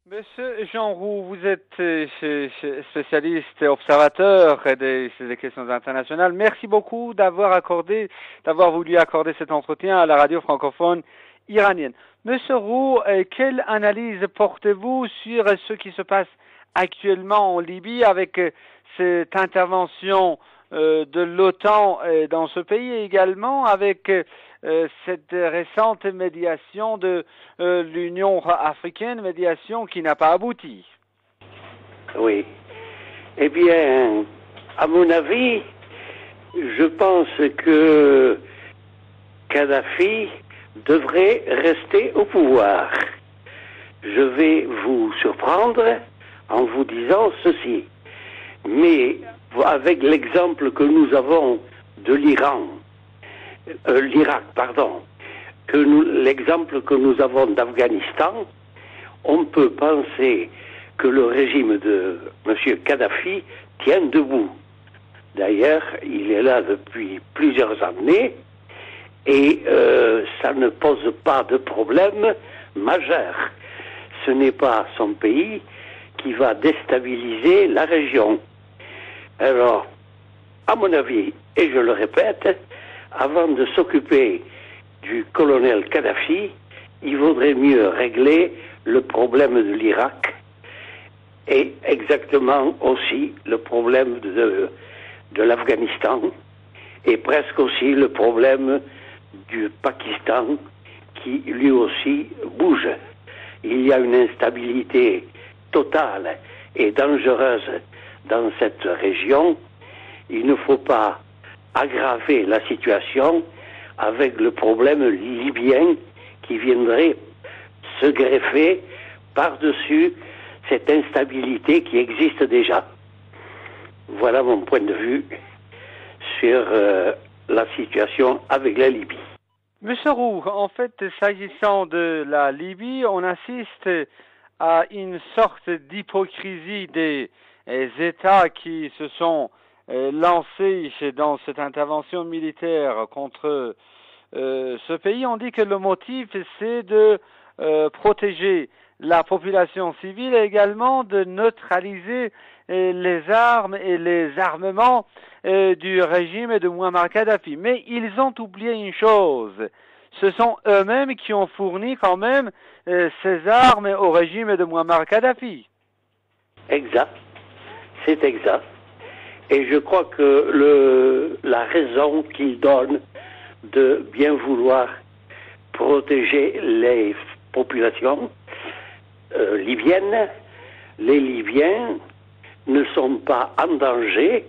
Monsieur Jean Roux, vous êtes spécialiste et observateur des questions internationales. Merci beaucoup d'avoir voulu accorder cet entretien à la radio francophone iranienne. Monsieur Roux, quelle analyse portez-vous sur ce qui se passe actuellement en Libye avec cette intervention de l'OTAN dans ce pays et également avec cette récente médiation de l'Union africaine, médiation qui n'a pas abouti? Oui. Eh bien, à mon avis, je pense que Kadhafi devrait rester au pouvoir. Je vais vous surprendre en vous disant ceci. Mais avec l'exemple que nous avons de l'Irak, l'exemple que nous avons d'Afghanistan, on peut penser que le régime de M. Kadhafi tient debout. D'ailleurs, il est là depuis plusieurs années et ça ne pose pas de problème majeur. Ce n'est pas son pays qui va déstabiliser la région. Alors, à mon avis, et je le répète, avant de s'occuper du colonel Kadhafi, il vaudrait mieux régler le problème de l'Irak et exactement aussi le problème de l'Afghanistan et presque aussi le problème du Pakistan qui lui aussi bouge. Il y a une instabilité totale et dangereuse dans cette région. Il ne faut pas aggraver la situation avec le problème libyen qui viendrait se greffer par-dessus cette instabilité qui existe déjà. Voilà mon point de vue sur la situation avec la Libye. Monsieur Roux, en fait, s'agissant de la Libye, on assiste à une sorte d'hypocrisie des États qui se sont lancés dans cette intervention militaire contre ce pays. On dit que le motif, c'est de protéger la population civile et également de neutraliser les armes et les armements du régime de Muammar Kadhafi. Mais ils ont oublié une chose. Ce sont eux-mêmes qui ont fourni quand même ces armes au régime de Muammar Kadhafi. Exact. C'est exact. Et je crois que la raison qu'ils donnent de bien vouloir protéger les populations libyennes, les Libyens ne sont pas en danger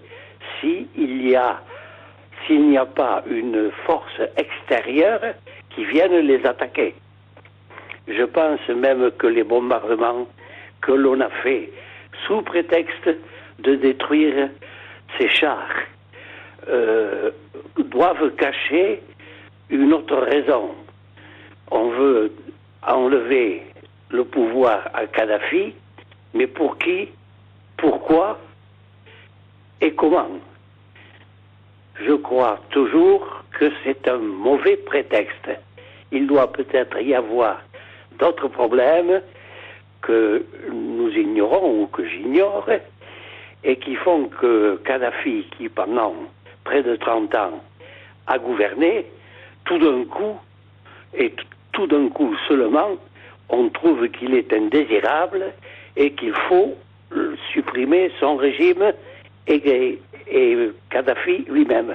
s'il n'y a pas une force extérieure qui vienne les attaquer. Je pense même que les bombardements que l'on a fait sous prétexte de détruire ces chars doivent cacher une autre raison. On veut enlever le pouvoir à Kadhafi, mais pour qui, pourquoi et comment? Je crois toujours que c'est un mauvais prétexte. Il doit peut-être y avoir d'autres problèmes que nous ignorons ou que j'ignore et qui font que Kadhafi, qui pendant près de 30 ans a gouverné, tout d'un coup, et tout d'un coup seulement, on trouve qu'il est indésirable et qu'il faut supprimer son régime et Kadhafi lui-même.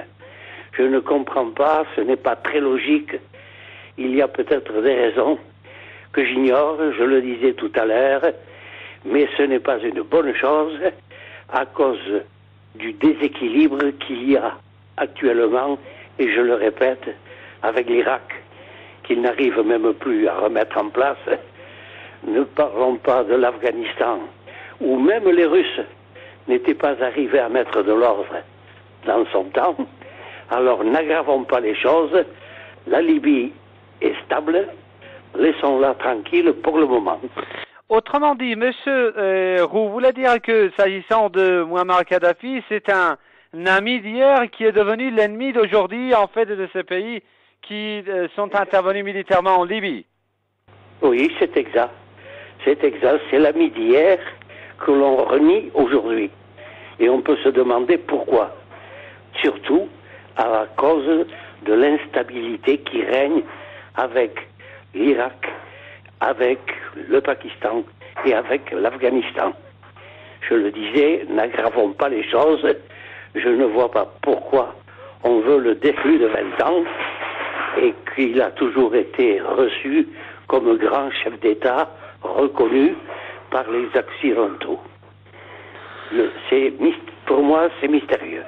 Je ne comprends pas, ce n'est pas très logique. Il y a peut-être des raisons que j'ignore, je le disais tout à l'heure, mais ce n'est pas une bonne chose à cause du déséquilibre qu'il y a actuellement, et je le répète, avec l'Irak, qu'il n'arrive même plus à remettre en place. Ne parlons pas de l'Afghanistan, où même les Russes n'étaient pas arrivés à mettre de l'ordre dans son temps. Alors n'aggravons pas les choses. La Libye est stable. Laissons-la tranquille pour le moment. Autrement dit, monsieur Roux voulait dire que, s'agissant de Muammar Kadhafi, c'est un ami d'hier qui est devenu l'ennemi d'aujourd'hui, en fait, de ces pays qui sont intervenus militairement en Libye. Oui, c'est exact. C'est exact, c'est l'ami d'hier que l'on renie aujourd'hui. Et on peut se demander pourquoi. Surtout à cause de l'instabilité qui règne avec l'Irak, avec le Pakistan et avec l'Afghanistan. Je le disais, n'aggravons pas les choses. Je ne vois pas pourquoi on veut le déflux de 20 ans et qu'il a toujours été reçu comme grand chef d'État reconnu par les Occidentaux. Pour moi, c'est mystérieux.